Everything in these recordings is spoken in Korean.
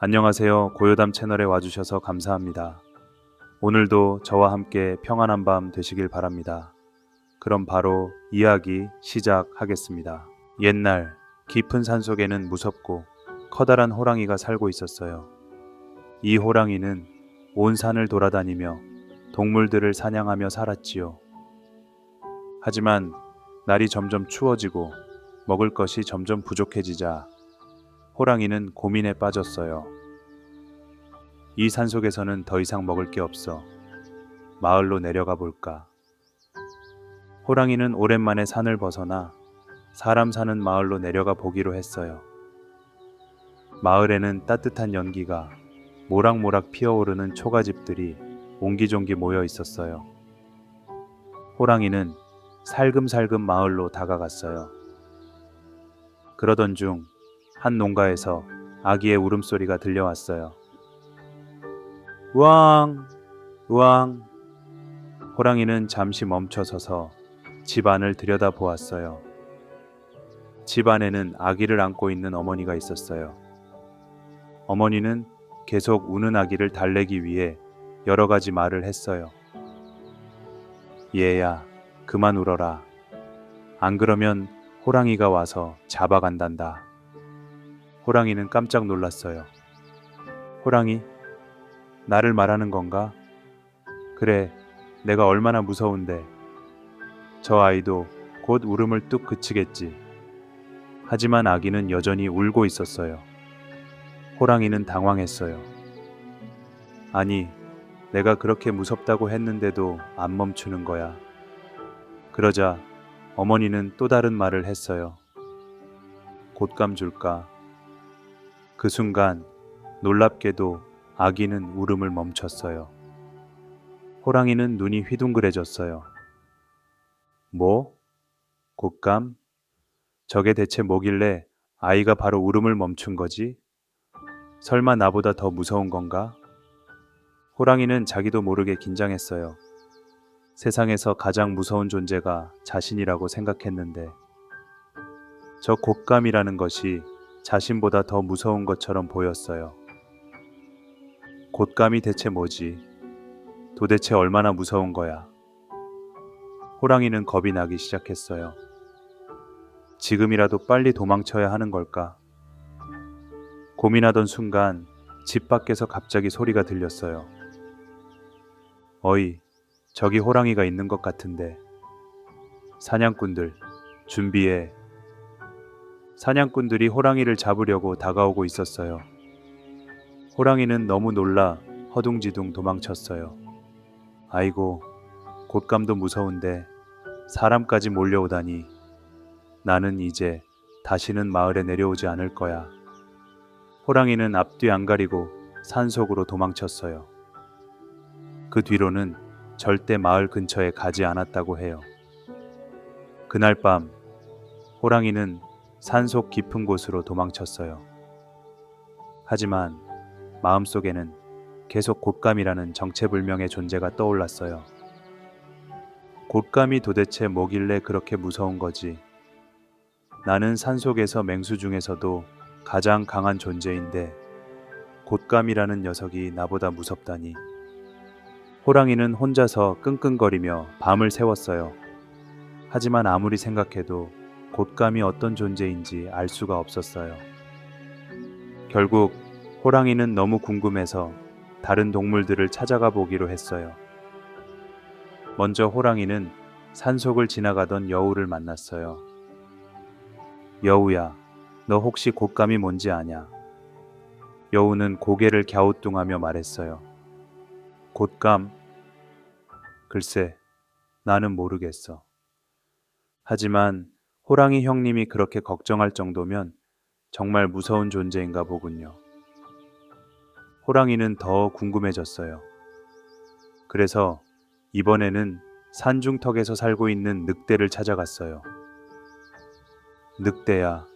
안녕하세요. 고요담 채널에 와주셔서 감사합니다. 오늘도 저와 함께 평안한 밤 되시길 바랍니다. 그럼 바로 이야기 시작하겠습니다. 옛날 깊은 산 속에는 무섭고 커다란 호랑이가 살고 있었어요. 이 호랑이는 온 산을 돌아다니며 동물들을 사냥하며 살았지요. 하지만 날이 점점 추워지고 먹을 것이 점점 부족해지자 호랑이는 고민에 빠졌어요. 이 산속에서는 더 이상 먹을 게 없어. 마을로 내려가 볼까? 호랑이는 오랜만에 산을 벗어나 사람 사는 마을로 내려가 보기로 했어요. 마을에는 따뜻한 연기가 모락모락 피어오르는 초가집들이 옹기종기 모여 있었어요. 호랑이는 살금살금 마을로 다가갔어요. 그러던 중 한 농가에서 아기의 울음소리가 들려왔어요. 우왕! 우왕! 호랑이는 잠시 멈춰서서 집 안을 들여다보았어요. 집 안에는 아기를 안고 있는 어머니가 있었어요. 어머니는 계속 우는 아기를 달래기 위해 여러 가지 말을 했어요. 얘야, 그만 울어라. 안 그러면 호랑이가 와서 잡아간단다. 호랑이는 깜짝 놀랐어요. 호랑이? 나를 말하는 건가? 그래, 내가 얼마나 무서운데. 저 아이도 곧 울음을 뚝 그치겠지. 하지만 아기는 여전히 울고 있었어요. 호랑이는 당황했어요. 아니, 내가 그렇게 무섭다고 했는데도 안 멈추는 거야. 그러자 어머니는 또 다른 말을 했어요. 곶감 줄까? 그 순간 놀랍게도 아기는 울음을 멈췄어요. 호랑이는 눈이 휘둥그레졌어요. 뭐? 곶감? 저게 대체 뭐길래 아이가 바로 울음을 멈춘 거지? 설마 나보다 더 무서운 건가? 호랑이는 자기도 모르게 긴장했어요. 세상에서 가장 무서운 존재가 자신이라고 생각했는데 저 곶감이라는 것이 자신보다 더 무서운 것처럼 보였어요. 곶감이 대체 뭐지? 도대체 얼마나 무서운 거야? 호랑이는 겁이 나기 시작했어요. 지금이라도 빨리 도망쳐야 하는 걸까? 고민하던 순간 집 밖에서 갑자기 소리가 들렸어요. 어이, 저기 호랑이가 있는 것 같은데. 사냥꾼들, 준비해. 사냥꾼들이 호랑이를 잡으려고 다가오고 있었어요. 호랑이는 너무 놀라 허둥지둥 도망쳤어요. 아이고, 곶감도 무서운데 사람까지 몰려오다니. 나는 이제 다시는 마을에 내려오지 않을 거야. 호랑이는 앞뒤 안 가리고 산속으로 도망쳤어요. 그 뒤로는 절대 마을 근처에 가지 않았다고 해요. 그날 밤 호랑이는 산속 깊은 곳으로 도망쳤어요. 하지만 마음속에는 계속 곶감이라는 정체불명의 존재가 떠올랐어요. 곶감이 도대체 뭐길래 그렇게 무서운 거지? 나는 산속에서 맹수 중에서도 가장 강한 존재인데 곶감이라는 녀석이 나보다 무섭다니. 호랑이는 혼자서 끙끙거리며 밤을 새웠어요. 하지만 아무리 생각해도 곶감이 어떤 존재인지 알 수가 없었어요. 결국 호랑이는 너무 궁금해서 다른 동물들을 찾아가 보기로 했어요. 먼저 호랑이는 산속을 지나가던 여우를 만났어요. 여우야, 너 혹시 곶감이 뭔지 아냐? 여우는 고개를 갸우뚱하며 말했어요. 곶감? 글쎄, 나는 모르겠어. 하지만 호랑이 형님이 그렇게 걱정할 정도면 정말 무서운 존재인가 보군요. 호랑이는 더 궁금해졌어요. 그래서 이번에는 산중턱에서 살고 있는 늑대를 찾아갔어요. 늑대야,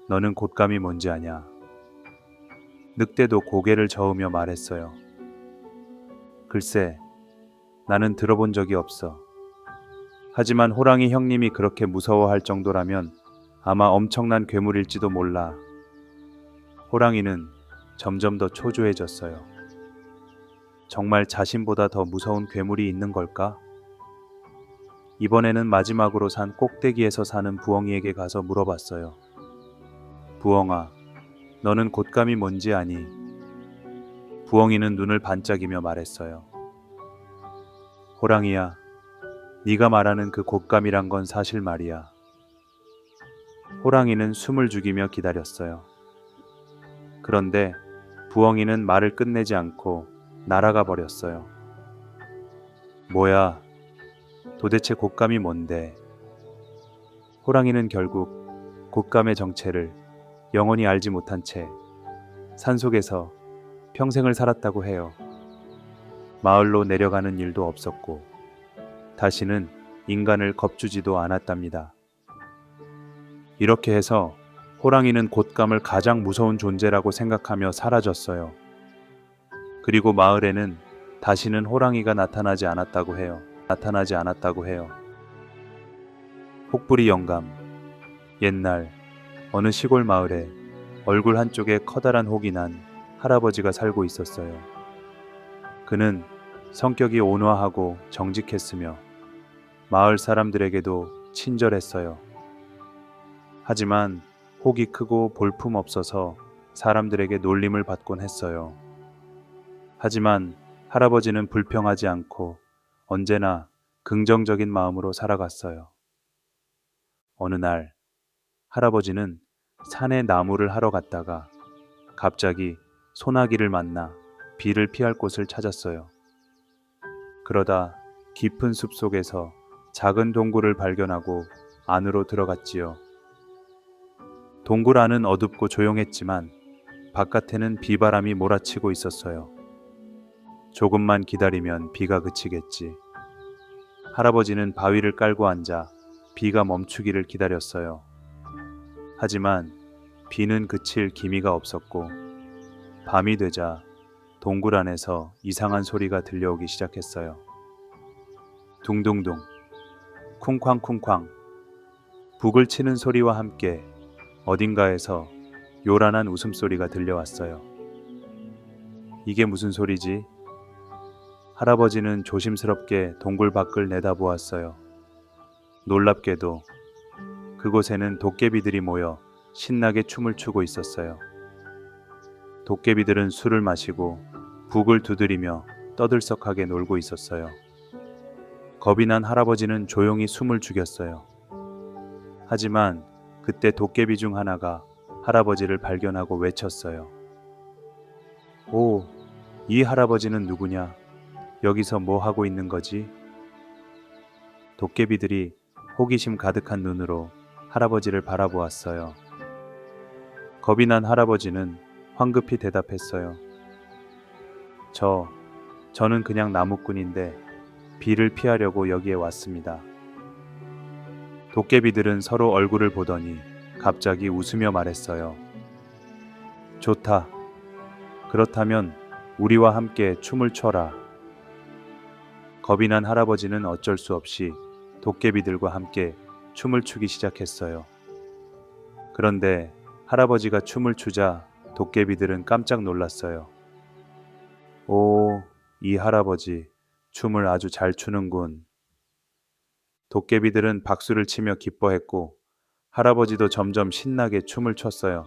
너는 곶감이 뭔지 아냐? 늑대도 고개를 저으며 말했어요. 글쎄, 나는 들어본 적이 없어. 하지만 호랑이 형님이 그렇게 무서워할 정도라면 아마 엄청난 괴물일지도 몰라. 호랑이는 점점 더 초조해졌어요. 정말 자신보다 더 무서운 괴물이 있는 걸까? 이번에는 마지막으로 산 꼭대기에서 사는 부엉이에게 가서 물어봤어요. 부엉아, 너는 곶감이 뭔지 아니? 부엉이는 눈을 반짝이며 말했어요. 호랑이야, 네가 말하는 그 곶감이란 건 사실 말이야. 호랑이는 숨을 죽이며 기다렸어요. 그런데 부엉이는 말을 끝내지 않고 날아가 버렸어요. 뭐야, 도대체 곶감이 뭔데? 호랑이는 결국 곶감의 정체를 영원히 알지 못한 채 산속에서 평생을 살았다고 해요. 마을로 내려가는 일도 없었고 다시는 인간을 겁주지도 않았답니다. 이렇게 해서 호랑이는 곶감을 가장 무서운 존재라고 생각하며 사라졌어요. 그리고 마을에는 다시는 호랑이가 나타나지 않았다고 해요. 혹부리 영감. 옛날 어느 시골 마을에 얼굴 한쪽에 커다란 혹이 난 할아버지가 살고 있었어요. 그는 성격이 온화하고 정직했으며 마을 사람들에게도 친절했어요. 하지만 혹이 크고 볼품 없어서 사람들에게 놀림을 받곤 했어요. 하지만 할아버지는 불평하지 않고 언제나 긍정적인 마음으로 살아갔어요. 어느 날 할아버지는 산에 나무를 하러 갔다가 갑자기 소나기를 만나 비를 피할 곳을 찾았어요. 그러다 깊은 숲 속에서 작은 동굴을 발견하고 안으로 들어갔지요. 동굴 안은 어둡고 조용했지만 바깥에는 비바람이 몰아치고 있었어요. 조금만 기다리면 비가 그치겠지. 할아버지는 바위를 깔고 앉아 비가 멈추기를 기다렸어요. 하지만 비는 그칠 기미가 없었고 밤이 되자 동굴 안에서 이상한 소리가 들려오기 시작했어요. 둥둥둥, 쿵쾅쿵쾅, 북을 치는 소리와 함께 어딘가에서 요란한 웃음소리가 들려왔어요. 이게 무슨 소리지? 할아버지는 조심스럽게 동굴 밖을 내다보았어요. 놀랍게도 그곳에는 도깨비들이 모여 신나게 춤을 추고 있었어요. 도깨비들은 술을 마시고 북을 두드리며 떠들썩하게 놀고 있었어요. 겁이 난 할아버지는 조용히 숨을 죽였어요. 하지만 그때 도깨비 중 하나가 할아버지를 발견하고 외쳤어요. 오, 이 할아버지는 누구냐? 여기서 뭐 하고 있는 거지? 도깨비들이 호기심 가득한 눈으로 할아버지를 바라보았어요. 겁이 난 할아버지는 황급히 대답했어요. 저는 그냥 나무꾼인데 비를 피하려고 여기에 왔습니다. 도깨비들은 서로 얼굴을 보더니 갑자기 웃으며 말했어요. 좋다. 그렇다면 우리와 함께 춤을 춰라. 겁이 난 할아버지는 어쩔 수 없이 도깨비들과 함께 춤을 추기 시작했어요. 그런데 할아버지가 춤을 추자 도깨비들은 깜짝 놀랐어요. 오, 이 할아버지 춤을 아주 잘 추는군. 도깨비들은 박수를 치며 기뻐했고 할아버지도 점점 신나게 춤을 췄어요.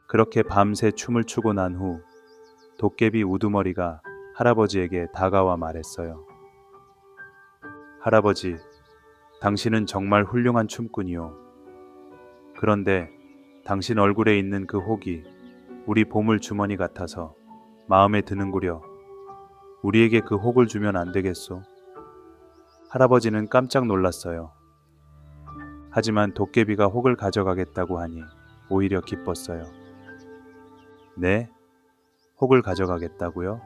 그렇게 밤새 춤을 추고 난 후 도깨비 우두머리가 할아버지에게 다가와 말했어요. 할아버지, 당신은 정말 훌륭한 춤꾼이요. 그런데 당신 얼굴에 있는 그 혹이 우리 보물 주머니 같아서 마음에 드는구려. 우리에게 그 혹을 주면 안 되겠소? 할아버지는 깜짝 놀랐어요. 하지만 도깨비가 혹을 가져가겠다고 하니 오히려 기뻤어요. 네? 혹을 가져가겠다고요?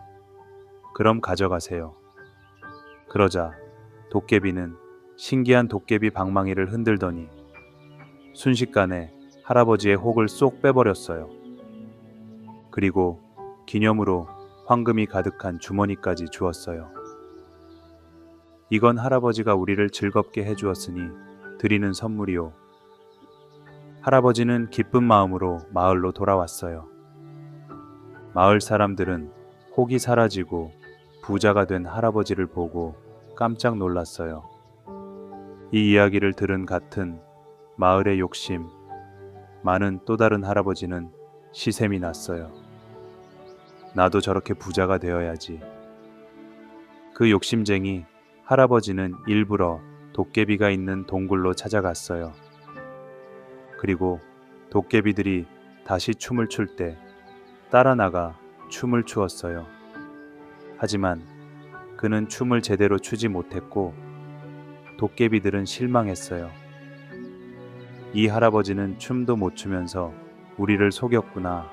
그럼 가져가세요. 그러자 도깨비는 신기한 도깨비 방망이를 흔들더니 순식간에 할아버지의 혹을 쏙 빼버렸어요. 그리고 기념으로 황금이 가득한 주머니까지 주었어요. 이건 할아버지가 우리를 즐겁게 해주었으니 드리는 선물이요. 할아버지는 기쁜 마음으로 마을로 돌아왔어요. 마을 사람들은 혹이 사라지고 부자가 된 할아버지를 보고 깜짝 놀랐어요. 이 이야기를 들은 같은 마을의 욕심 많은 또 다른 할아버지는 시샘이 났어요. 나도 저렇게 부자가 되어야지. 그 욕심쟁이 할아버지는 일부러 도깨비가 있는 동굴로 찾아갔어요. 그리고 도깨비들이 다시 춤을 출 때 따라 나가 춤을 추었어요. 하지만 그는 춤을 제대로 추지 못했고 도깨비들은 실망했어요. 이 할아버지는 춤도 못 추면서 우리를 속였구나.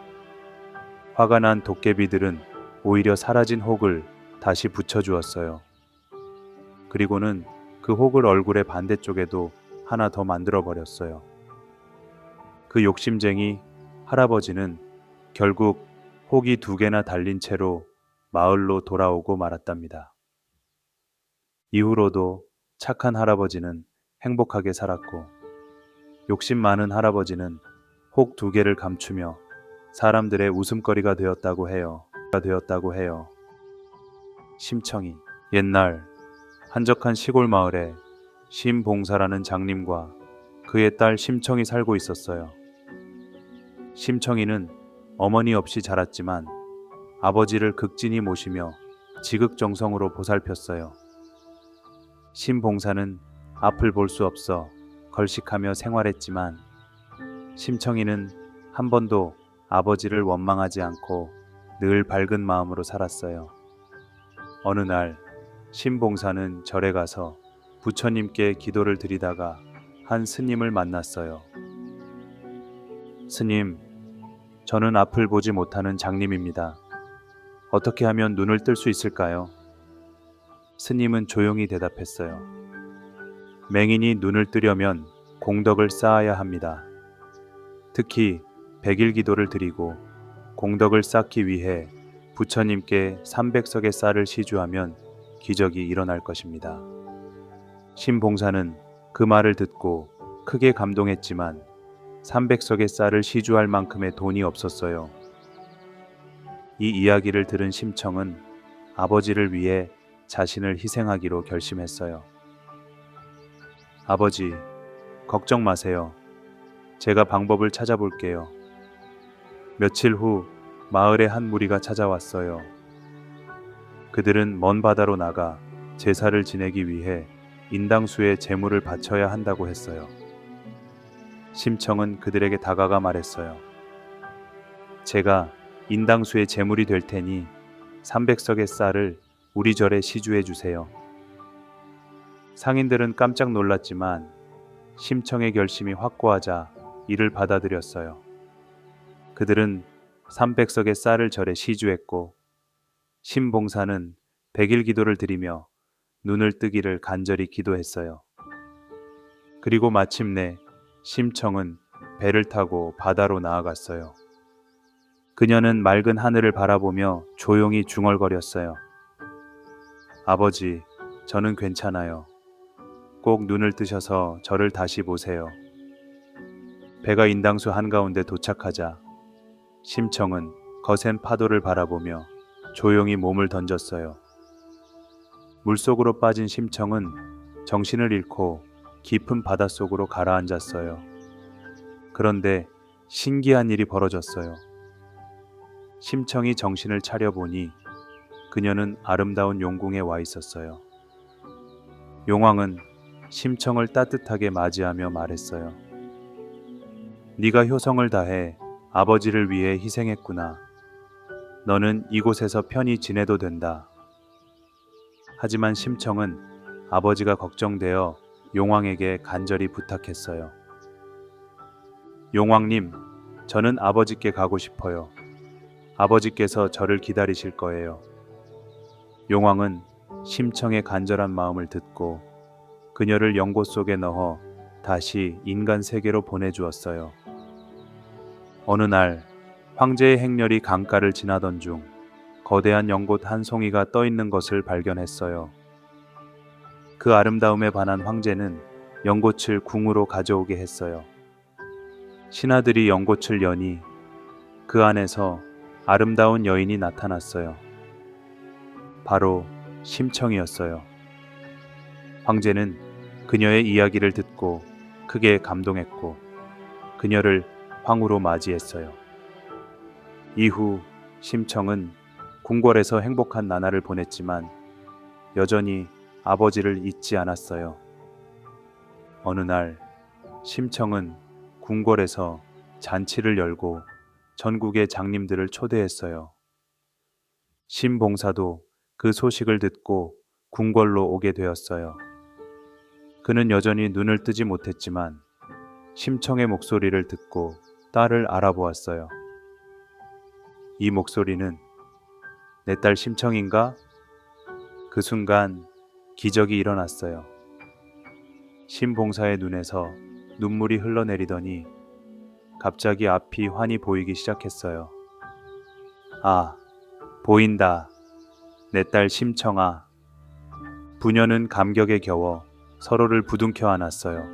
화가 난 도깨비들은 오히려 사라진 혹을 다시 붙여주었어요. 그리고는 그 혹을 얼굴의 반대쪽에도 하나 더 만들어 버렸어요. 그 욕심쟁이 할아버지는 결국 혹이 2개나 달린 채로 마을로 돌아오고 말았답니다. 이후로도 착한 할아버지는 행복하게 살았고 욕심 많은 할아버지는 혹 2개를 감추며 사람들의 웃음거리가 되었다고 해요. 심청이. 옛날 한적한 시골 마을에 심봉사라는 장님과 그의 딸 심청이 살고 있었어요. 심청이는 어머니 없이 자랐지만 아버지를 극진히 모시며 지극정성으로 보살폈어요. 심봉사는 앞을 볼 수 없어 걸식하며 생활했지만 심청이는 한 번도 아버지를 원망하지 않고 늘 밝은 마음으로 살았어요. 어느 날 심봉사는 절에 가서 부처님께 기도를 드리다가 한 스님을 만났어요. 스님, 저는 앞을 보지 못하는 장님입니다. 어떻게 하면 눈을 뜰 수 있을까요? 스님은 조용히 대답했어요. 맹인이 눈을 뜨려면 공덕을 쌓아야 합니다. 특히 100일 기도를 드리고 공덕을 쌓기 위해 부처님께 300석의 쌀을 시주하면 기적이 일어날 것입니다. 심봉사는 그 말을 듣고 크게 감동했지만 300석의 쌀을 시주할 만큼의 돈이 없었어요. 이 이야기를 들은 심청은 아버지를 위해 자신을 희생하기로 결심했어요. 아버지, 걱정 마세요. 제가 방법을 찾아볼게요. 며칠 후 마을에 한 무리가 찾아왔어요. 그들은 먼 바다로 나가 제사를 지내기 위해 인당수에 제물을 바쳐야 한다고 했어요. 심청은 그들에게 다가가 말했어요. 제가 인당수의 제물이 될 테니 300석의 쌀을 우리 절에 시주해 주세요. 상인들은 깜짝 놀랐지만 심청의 결심이 확고하자 이를 받아들였어요. 그들은 300석의 쌀을 절에 시주했고 심봉사는 100일 기도를 드리며 눈을 뜨기를 간절히 기도했어요. 그리고 마침내 심청은 배를 타고 바다로 나아갔어요. 그녀는 맑은 하늘을 바라보며 조용히 중얼거렸어요. 아버지, 저는 괜찮아요. 꼭 눈을 뜨셔서 저를 다시 보세요. 배가 인당수 한가운데 도착하자 심청은 거센 파도를 바라보며 조용히 몸을 던졌어요. 물속으로 빠진 심청은 정신을 잃고 깊은 바닷속으로 가라앉았어요. 그런데 신기한 일이 벌어졌어요. 심청이 정신을 차려보니 그녀는 아름다운 용궁에 와 있었어요. 용왕은 심청을 따뜻하게 맞이하며 말했어요. 네가 효성을 다해 아버지를 위해 희생했구나. 너는 이곳에서 편히 지내도 된다. 하지만 심청은 아버지가 걱정되어 용왕에게 간절히 부탁했어요. 용왕님, 저는 아버지께 가고 싶어요. 아버지께서 저를 기다리실 거예요. 용왕은 심청의 간절한 마음을 듣고 그녀를 연못 속에 넣어 다시 인간 세계로 보내주었어요. 어느 날 황제의 행렬이 강가를 지나던 중 거대한 연못 한 송이가 떠 있는 것을 발견했어요. 그 아름다움에 반한 황제는 연꽃을 궁으로 가져오게 했어요. 신하들이 연꽃을 여니 그 안에서 아름다운 여인이 나타났어요. 바로 심청이었어요. 황제는 그녀의 이야기를 듣고 크게 감동했고 그녀를 황후로 맞이했어요. 이후 심청은 궁궐에서 행복한 나날을 보냈지만 여전히 아버지를 잊지 않았어요. 어느 날 심청은 궁궐에서 잔치를 열고 전국의 장님들을 초대했어요. 신봉사도 그 소식을 듣고 궁궐로 오게 되었어요. 그는 여전히 눈을 뜨지 못했지만 심청의 목소리를 듣고 딸을 알아보았어요. 이 목소리는 내 딸 심청인가? 그 순간 기적이 일어났어요. 신봉사의 눈에서 눈물이 흘러내리더니 갑자기 앞이 환히 보이기 시작했어요. 아, 보인다. 내 딸 심청아. 부녀는 감격에 겨워 서로를 부둥켜 안았어요.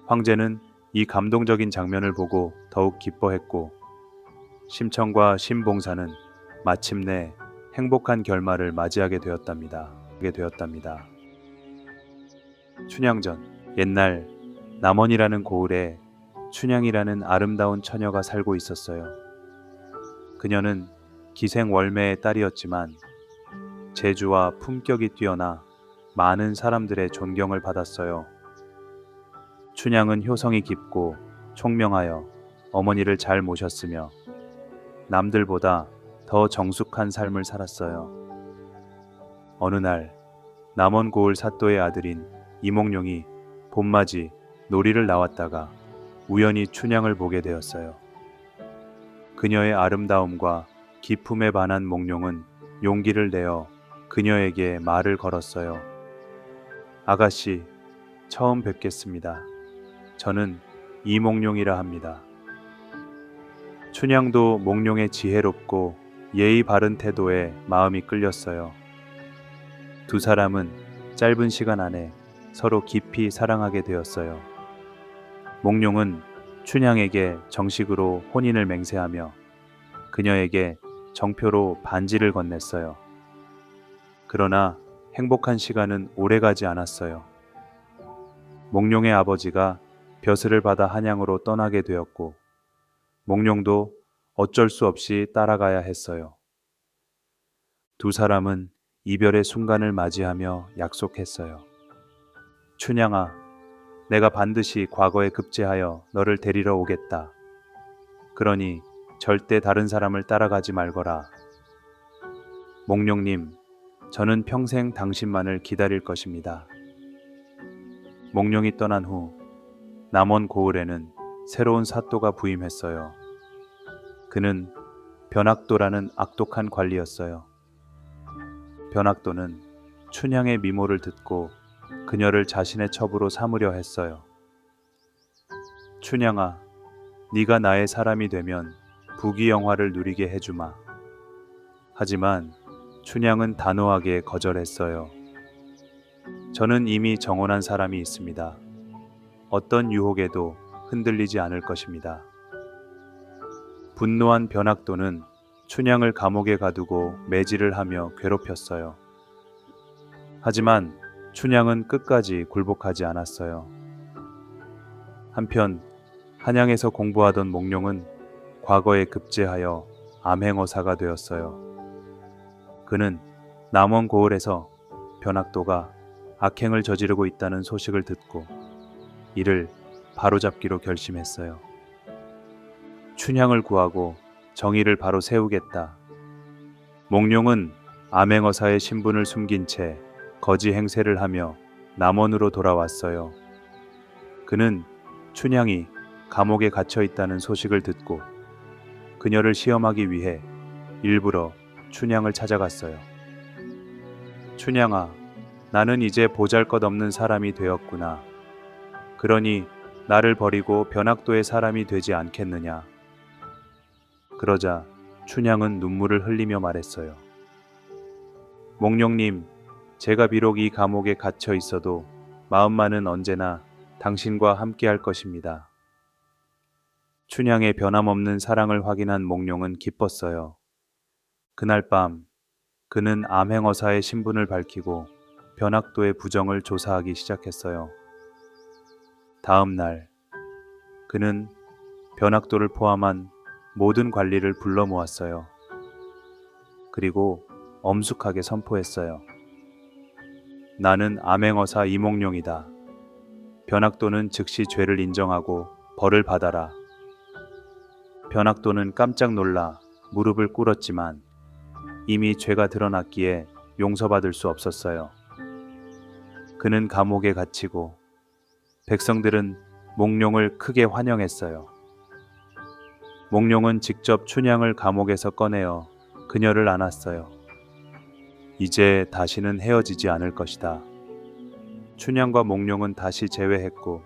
황제는 이 감동적인 장면을 보고 더욱 기뻐했고 심청과 신봉사는 마침내 행복한 결말을 맞이하게 되었답니다. 춘향전. 옛날 남원이라는 고을에 춘향이라는 아름다운 처녀가 살고 있었어요. 그녀는 기생월매의 딸이었지만 재주와 품격이 뛰어나 많은 사람들의 존경을 받았어요. 춘향은 효성이 깊고 총명하여 어머니를 잘 모셨으며 남들보다 더 정숙한 삶을 살았어요. 어느 날 남원 고을 사또의 아들인 이몽룡이 봄맞이 놀이를 나왔다가 우연히 춘향을 보게 되었어요. 그녀의 아름다움과 기품에 반한 몽룡은 용기를 내어 그녀에게 말을 걸었어요. 아가씨, 처음 뵙겠습니다. 저는 이몽룡이라 합니다. 춘향도 몽룡의 지혜롭고 예의 바른 태도에 마음이 끌렸어요. 두 사람은 짧은 시간 안에 서로 깊이 사랑하게 되었어요. 몽룡은 춘향에게 정식으로 혼인을 맹세하며 그녀에게 정표로 반지를 건넸어요. 그러나 행복한 시간은 오래가지 않았어요. 몽룡의 아버지가 벼슬을 받아 한양으로 떠나게 되었고 몽룡도 어쩔 수 없이 따라가야 했어요. 두 사람은 이별의 순간을 맞이하며 약속했어요. 춘향아, 내가 반드시 과거에 급제하여 너를 데리러 오겠다. 그러니 절대 다른 사람을 따라가지 말거라. 몽룡님, 저는 평생 당신만을 기다릴 것입니다. 몽룡이 떠난 후 남원 고을에는 새로운 사또가 부임했어요. 그는 변학도라는 악독한 관리였어요. 변학도는 춘향의 미모를 듣고 그녀를 자신의 첩으로 삼으려 했어요. 춘향아, 네가 나의 사람이 되면 부귀영화를 누리게 해주마. 하지만 춘향은 단호하게 거절했어요. 저는 이미 정혼한 사람이 있습니다. 어떤 유혹에도 흔들리지 않을 것입니다. 분노한 변학도는 춘향을 감옥에 가두고 매질을 하며 괴롭혔어요. 하지만 춘향은 끝까지 굴복하지 않았어요. 한편 한양에서 공부하던 몽룡은 과거에 급제하여 암행어사가 되었어요. 그는 남원 고을에서 변학도가 악행을 저지르고 있다는 소식을 듣고 이를 바로잡기로 결심했어요. 춘향을 구하고 정의를 바로 세우겠다. 몽룡은 암행어사의 신분을 숨긴 채 거지 행세를 하며 남원으로 돌아왔어요. 그는 춘향이 감옥에 갇혀 있다는 소식을 듣고 그녀를 시험하기 위해 일부러 춘향을 찾아갔어요. 춘향아, 나는 이제 보잘것없는 사람이 되었구나. 그러니 나를 버리고 변학도의 사람이 되지 않겠느냐. 그러자 춘향은 눈물을 흘리며 말했어요. 몽룡님, 제가 비록 이 감옥에 갇혀 있어도 마음만은 언제나 당신과 함께 할 것입니다. 춘향의 변함없는 사랑을 확인한 몽룡은 기뻤어요. 그날 밤 그는 암행어사의 신분을 밝히고 변학도의 부정을 조사하기 시작했어요. 다음 날 그는 변학도를 포함한 모든 관리를 불러 모았어요. 그리고 엄숙하게 선포했어요. 나는 암행어사 이몽룡이다. 변학도는 즉시 죄를 인정하고 벌을 받아라. 변학도는 깜짝 놀라 무릎을 꿇었지만 이미 죄가 드러났기에 용서받을 수 없었어요. 그는 감옥에 갇히고 백성들은 몽룡을 크게 환영했어요. 몽룡은 직접 춘향을 감옥에서 꺼내어 그녀를 안았어요. 이제 다시는 헤어지지 않을 것이다. 춘향과 몽룡은 다시 재회했고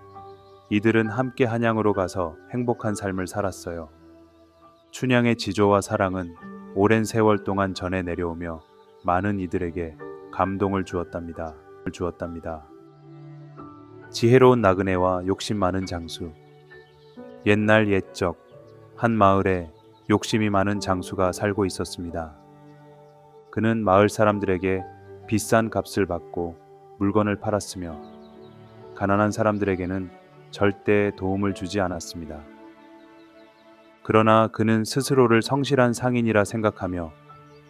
이들은 함께 한양으로 가서 행복한 삶을 살았어요. 춘향의 지조와 사랑은 오랜 세월 동안 전해 내려오며 많은 이들에게 감동을 주었답니다. 지혜로운 나그네와 욕심 많은 장수. 옛날 옛적 한 마을에 욕심이 많은 장수가 살고 있었습니다. 그는 마을 사람들에게 비싼 값을 받고 물건을 팔았으며 가난한 사람들에게는 절대 도움을 주지 않았습니다. 그러나 그는 스스로를 성실한 상인이라 생각하며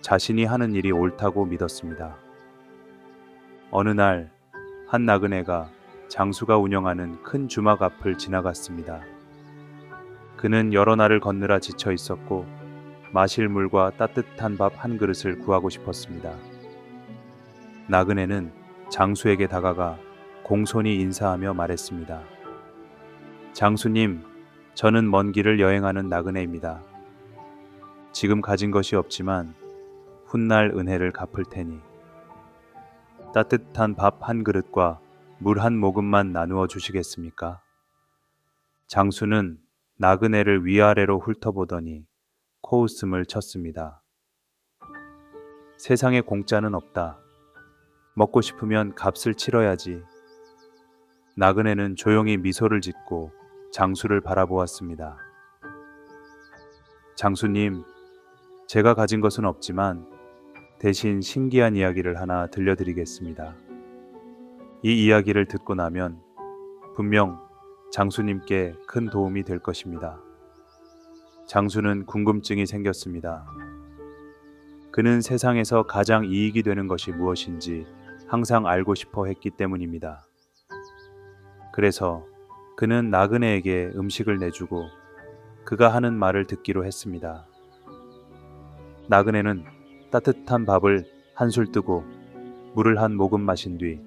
자신이 하는 일이 옳다고 믿었습니다. 어느 날 한 나그네가 장수가 운영하는 큰 주막 앞을 지나갔습니다. 그는 여러 날을 걷느라 지쳐 있었고 마실 물과 따뜻한 밥 한 그릇을 구하고 싶었습니다. 나그네는 장수에게 다가가 공손히 인사하며 말했습니다. 장수님, 저는 먼 길을 여행하는 나그네입니다. 지금 가진 것이 없지만 훗날 은혜를 갚을 테니 따뜻한 밥 한 그릇과 물 한 모금만 나누어 주시겠습니까? 장수는 나그네를 위아래로 훑어보더니 코웃음을 쳤습니다. 세상에 공짜는 없다. 먹고 싶으면 값을 치러야지. 나그네는 조용히 미소를 짓고 장수를 바라보았습니다. 장수님, 제가 가진 것은 없지만 대신 신기한 이야기를 하나 들려드리겠습니다. 이 이야기를 듣고 나면 분명 장수님께 큰 도움이 될 것입니다. 장수는 궁금증이 생겼습니다. 그는 세상에서 가장 이익이 되는 것이 무엇인지 항상 알고 싶어 했기 때문입니다. 그래서 그는 나그네에게 음식을 내주고 그가 하는 말을 듣기로 했습니다. 나그네는 따뜻한 밥을 한술 뜨고 물을 한 모금 마신 뒤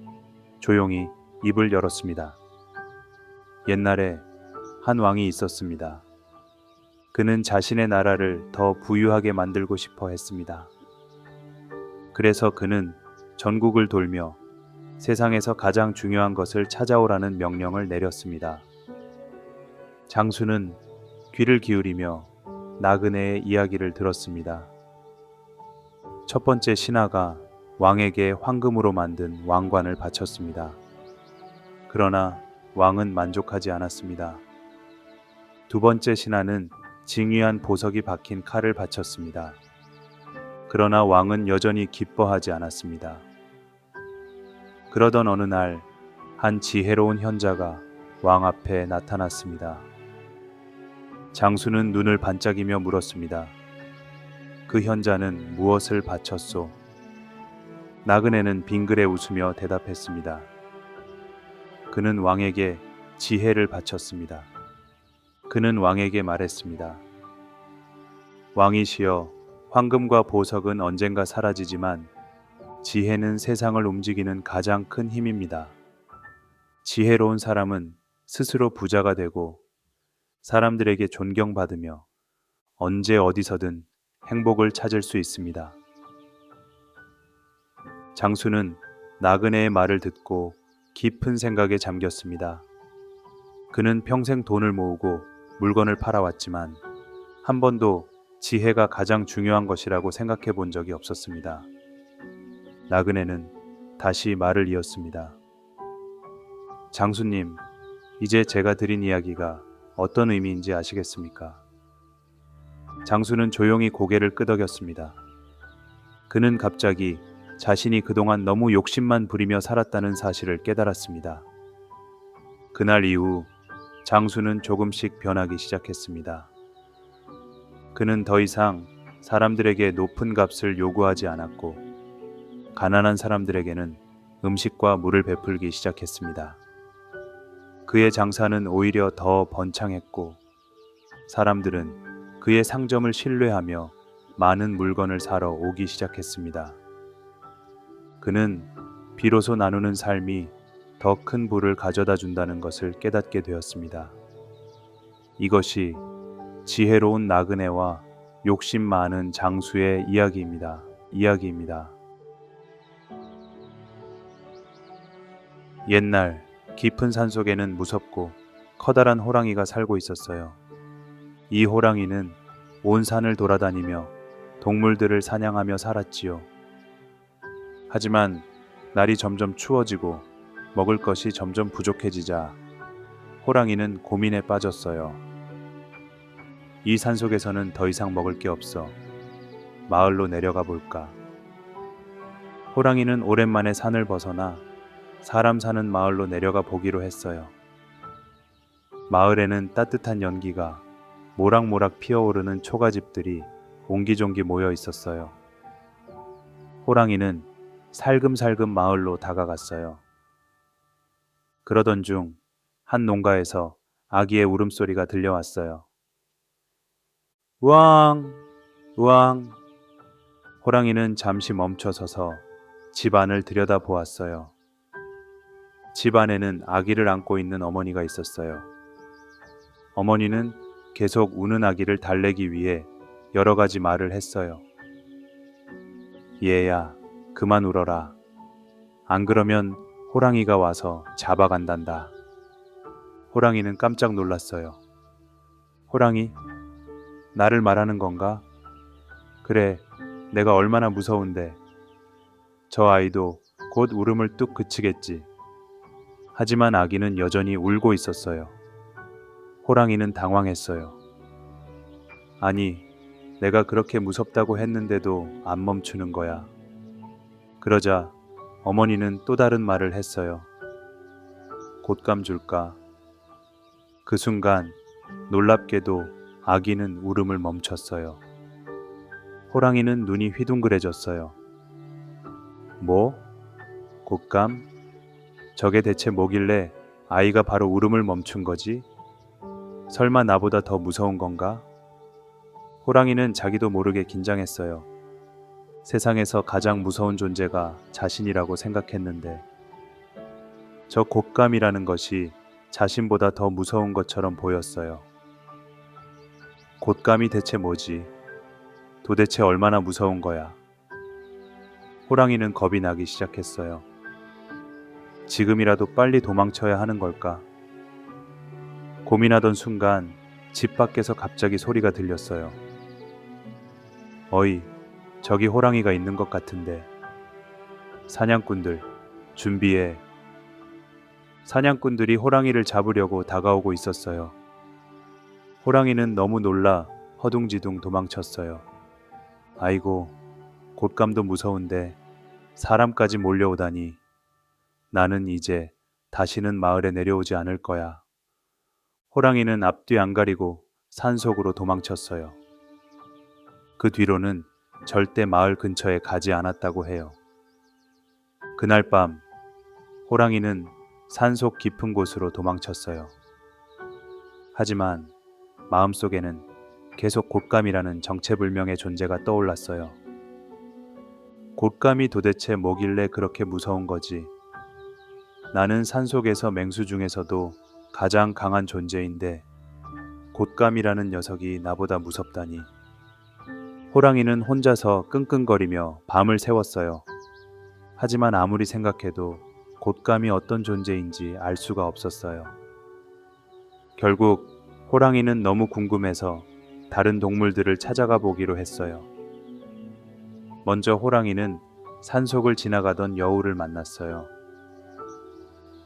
조용히 입을 열었습니다. 옛날에 한 왕이 있었습니다. 그는 자신의 나라를 더 부유하게 만들고 싶어 했습니다. 그래서 그는 전국을 돌며 세상에서 가장 중요한 것을 찾아오라는 명령을 내렸습니다. 장수는 귀를 기울이며 나그네의 이야기를 들었습니다. 첫 번째 신하가 왕에게 황금으로 만든 왕관을 바쳤습니다. 그러나 왕은 만족하지 않았습니다. 두 번째 신하는 징휘한 보석이 박힌 칼을 바쳤습니다. 그러나 왕은 여전히 기뻐하지 않았습니다. 그러던 어느 날 한 지혜로운 현자가 왕 앞에 나타났습니다. 장수는 눈을 반짝이며 물었습니다. 그 현자는 무엇을 바쳤소? 나그네는 빙그레 웃으며 대답했습니다. 그는 왕에게 지혜를 바쳤습니다. 그는 왕에게 말했습니다. 왕이시여, 황금과 보석은 언젠가 사라지지만 지혜는 세상을 움직이는 가장 큰 힘입니다. 지혜로운 사람은 스스로 부자가 되고 사람들에게 존경받으며 언제 어디서든 행복을 찾을 수 있습니다. 장수는 나그네의 말을 듣고 깊은 생각에 잠겼습니다. 그는 평생 돈을 모으고 물건을 팔아왔지만 한 번도 지혜가 가장 중요한 것이라고 생각해 본 적이 없었습니다. 나그네는 다시 말을 이었습니다. 장수님, 이제 제가 드린 이야기가 어떤 의미인지 아시겠습니까? 장수는 조용히 고개를 끄덕였습니다. 그는 갑자기 자신이 그동안 너무 욕심만 부리며 살았다는 사실을 깨달았습니다. 그날 이후 장수는 조금씩 변하기 시작했습니다. 그는 더 이상 사람들에게 높은 값을 요구하지 않았고, 가난한 사람들에게는 음식과 물을 베풀기 시작했습니다. 그의 장사는 오히려 더 번창했고, 사람들은 그의 상점을 신뢰하며 많은 물건을 사러 오기 시작했습니다. 그는 비로소 나누는 삶이 더 큰 부를 가져다 준다는 것을 깨닫게 되었습니다. 이것이 지혜로운 나그네와 욕심 많은 장수의 이야기입니다. 옛날 깊은 산속에는 무섭고 커다란 호랑이가 살고 있었어요. 이 호랑이는 온 산을 돌아다니며 동물들을 사냥하며 살았지요. 하지만 날이 점점 추워지고 먹을 것이 점점 부족해지자 호랑이는 고민에 빠졌어요. 이 산속에서는 더 이상 먹을 게 없어. 마을로 내려가 볼까? 호랑이는 오랜만에 산을 벗어나 사람 사는 마을로 내려가 보기로 했어요. 마을에는 따뜻한 연기가 모락모락 피어오르는 초가집들이 옹기종기 모여 있었어요. 호랑이는 살금살금 마을로 다가갔어요. 그러던 중 한 농가에서 아기의 울음소리가 들려왔어요. 우왕, 우왕. 호랑이는 잠시 멈춰서서 집 안을 들여다보았어요. 집 안에는 아기를 안고 있는 어머니가 있었어요. 어머니는 계속 우는 아기를 달래기 위해 여러 가지 말을 했어요. 얘야, 그만 울어라. 안 그러면 호랑이가 와서 잡아간단다. 호랑이는 깜짝 놀랐어요. 호랑이? 나를 말하는 건가? 그래, 내가 얼마나 무서운데. 저 아이도 곧 울음을 뚝 그치겠지. 하지만 아기는 여전히 울고 있었어요. 호랑이는 당황했어요. 아니, 내가 그렇게 무섭다고 했는데도 안 멈추는 거야. 그러자 어머니는 또 다른 말을 했어요. 곶감 줄까? 그 순간 놀랍게도 아기는 울음을 멈췄어요. 호랑이는 눈이 휘둥그레졌어요. 뭐? 곶감? 저게 대체 뭐길래 아이가 바로 울음을 멈춘 거지? 설마 나보다 더 무서운 건가? 호랑이는 자기도 모르게 긴장했어요. 세상에서 가장 무서운 존재가 자신이라고 생각했는데 저 곶감이라는 것이 자신보다 더 무서운 것처럼 보였어요. 곶감이 대체 뭐지? 도대체 얼마나 무서운 거야? 호랑이는 겁이 나기 시작했어요. 지금이라도 빨리 도망쳐야 하는 걸까? 고민하던 순간 집 밖에서 갑자기 소리가 들렸어요. 어이, 저기 호랑이가 있는 것 같은데. 사냥꾼들, 준비해. 사냥꾼들이 호랑이를 잡으려고 다가오고 있었어요. 호랑이는 너무 놀라 허둥지둥 도망쳤어요. 아이고, 곶감도 무서운데 사람까지 몰려오다니. 나는 이제 다시는 마을에 내려오지 않을 거야. 호랑이는 앞뒤 안 가리고 산속으로 도망쳤어요. 그 뒤로는 절대 마을 근처에 가지 않았다고 해요. 그날 밤 호랑이는 산속 깊은 곳으로 도망쳤어요. 하지만 마음속에는 계속 곶감이라는 정체불명의 존재가 떠올랐어요. 곶감이 도대체 뭐길래 그렇게 무서운 거지? 나는 산속에서 맹수 중에서도 가장 강한 존재인데 곶감이라는 녀석이 나보다 무섭다니. 호랑이는 혼자서 끙끙거리며 밤을 새웠어요. 하지만 아무리 생각해도 곶감이 어떤 존재인지 알 수가 없었어요. 결국 호랑이는 너무 궁금해서 다른 동물들을 찾아가 보기로 했어요. 먼저 호랑이는 산속을 지나가던 여우를 만났어요.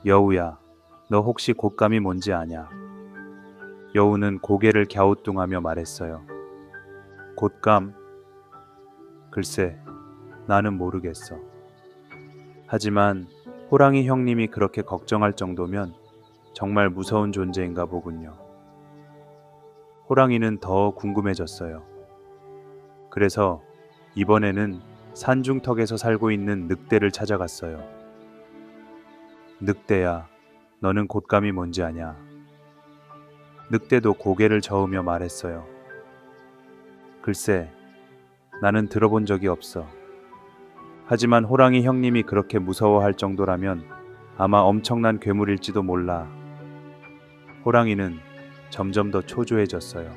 여우야, 너 혹시 곶감이 뭔지 아냐? 여우는 고개를 갸우뚱하며 말했어요. 곶감? 글쎄, 나는 모르겠어. 하지만 호랑이 형님이 그렇게 걱정할 정도면 정말 무서운 존재인가 보군요. 호랑이는 더 궁금해졌어요. 그래서 이번에는 산중턱에서 살고 있는 늑대를 찾아갔어요. 늑대야, 너는 곶감이 뭔지 아냐? 늑대도 고개를 저으며 말했어요. 글쎄, 나는 들어본 적이 없어. 하지만 호랑이 형님이 그렇게 무서워할 정도라면 아마 엄청난 괴물일지도 몰라. 호랑이는 점점 더 초조해졌어요.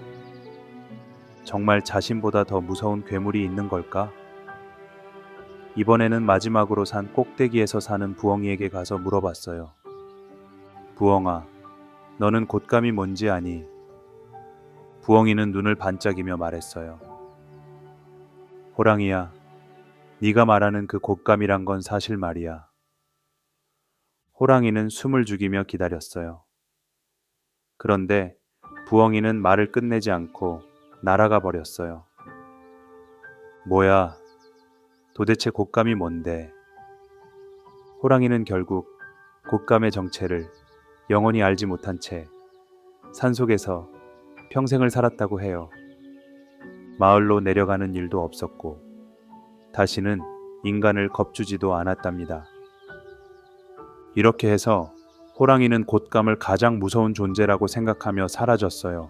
정말 자신보다 더 무서운 괴물이 있는 걸까? 이번에는 마지막으로 산 꼭대기에서 사는 부엉이에게 가서 물어봤어요. 부엉아, 너는 곶감이 뭔지 아니? 부엉이는 눈을 반짝이며 말했어요. 호랑이야, 네가 말하는 그 곶감이란 건 사실 말이야. 호랑이는 숨을 죽이며 기다렸어요. 그런데 부엉이는 말을 끝내지 않고 날아가 버렸어요. 뭐야, 도대체 곶감이 뭔데? 호랑이는 결국 곶감의 정체를 영원히 알지 못한 채 산속에서 평생을 살았다고 해요. 마을로 내려가는 일도 없었고 다시는 인간을 겁주지도 않았답니다. 이렇게 해서 호랑이는 곶감을 가장 무서운 존재라고 생각하며 사라졌어요.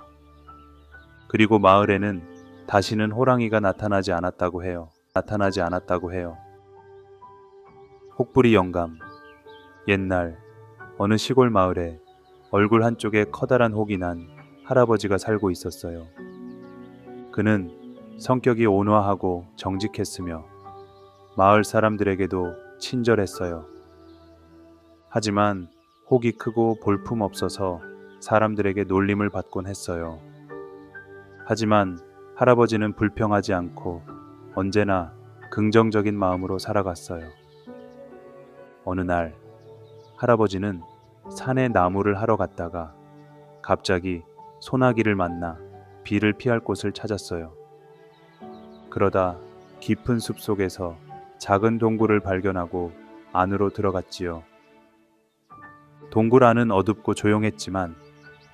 그리고 마을에는 다시는 호랑이가 나타나지 않았다고 해요. 혹부리 영감. 옛날 어느 시골 마을에 얼굴 한쪽에 커다란 혹이 난 할아버지가 살고 있었어요. 그는 성격이 온화하고 정직했으며 마을 사람들에게도 친절했어요. 하지만 혹이 크고 볼품없어서 사람들에게 놀림을 받곤 했어요. 하지만 할아버지는 불평하지 않고 언제나 긍정적인 마음으로 살아갔어요. 어느 날 할아버지는 산에 나무를 하러 갔다가 갑자기 소나기를 만나 비를 피할 곳을 찾았어요. 그러다 깊은 숲 속에서 작은 동굴을 발견하고 안으로 들어갔지요. 동굴 안은 어둡고 조용했지만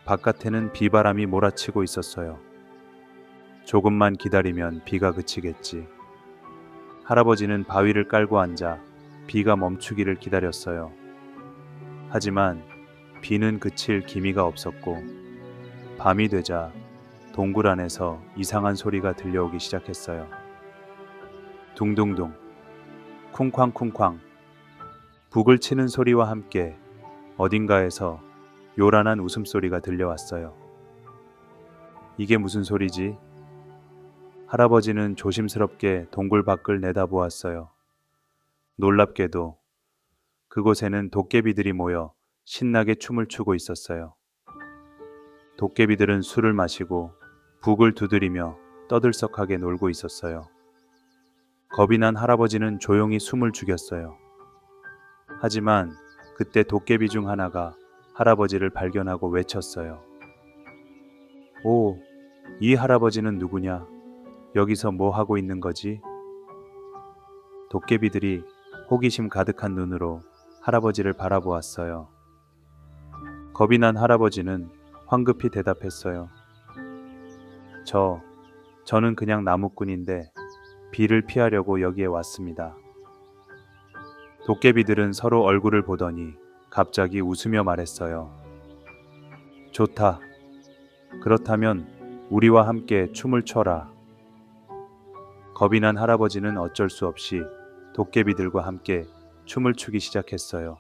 바깥에는 비바람이 몰아치고 있었어요. 조금만 기다리면 비가 그치겠지. 할아버지는 바위를 깔고 앉아 비가 멈추기를 기다렸어요. 하지만 비는 그칠 기미가 없었고 밤이 되자 동굴 안에서 이상한 소리가 들려오기 시작했어요. 둥둥둥, 쿵쾅쿵쾅. 북을 치는 소리와 함께 어딘가에서 요란한 웃음소리가 들려왔어요. 이게 무슨 소리지? 할아버지는 조심스럽게 동굴 밖을 내다보았어요. 놀랍게도 그곳에는 도깨비들이 모여 신나게 춤을 추고 있었어요. 도깨비들은 술을 마시고 북을 두드리며 떠들썩하게 놀고 있었어요. 겁이 난 할아버지는 조용히 숨을 죽였어요. 하지만 그때 도깨비 중 하나가 할아버지를 발견하고 외쳤어요. 오, 이 할아버지는 누구냐? 여기서 뭐 하고 있는 거지? 도깨비들이 호기심 가득한 눈으로 할아버지를 바라보았어요. 겁이 난 할아버지는 황급히 대답했어요. 저는 그냥 나무꾼인데 비를 피하려고 여기에 왔습니다. 도깨비들은 서로 얼굴을 보더니 갑자기 웃으며 말했어요. 좋다. 그렇다면 우리와 함께 춤을 춰라. 겁이 난 할아버지는 어쩔 수 없이 도깨비들과 함께 춤을 추기 시작했어요.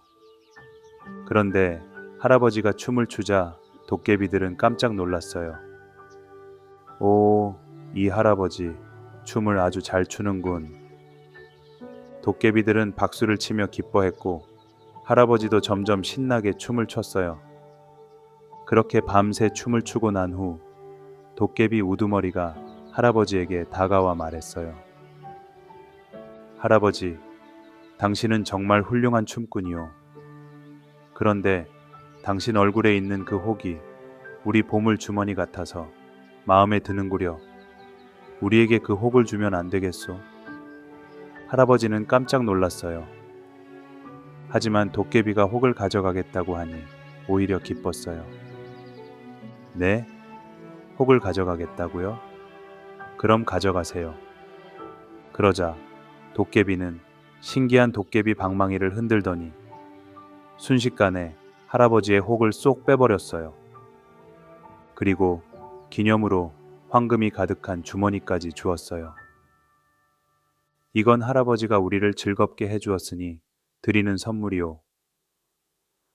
그런데 할아버지가 춤을 추자 도깨비들은 깜짝 놀랐어요. 오, 이 할아버지 춤을 아주 잘 추는군. 도깨비들은 박수를 치며 기뻐했고 할아버지도 점점 신나게 춤을 췄어요. 그렇게 밤새 춤을 추고 난 후 도깨비 우두머리가 할아버지에게 다가와 말했어요. 할아버지, 당신은 정말 훌륭한 춤꾼이요. 그런데 당신 얼굴에 있는 그 혹이 우리 보물 주머니 같아서 마음에 드는구려. 우리에게 그 혹을 주면 안 되겠소? 할아버지는 깜짝 놀랐어요. 하지만 도깨비가 혹을 가져가겠다고 하니 오히려 기뻤어요. 네? 혹을 가져가겠다고요? 그럼 가져가세요. 그러자 도깨비는 신기한 도깨비 방망이를 흔들더니 순식간에 할아버지의 혹을 쏙 빼버렸어요. 그리고 기념으로 황금이 가득한 주머니까지 주었어요. 이건 할아버지가 우리를 즐겁게 해주었으니 드리는 선물이오.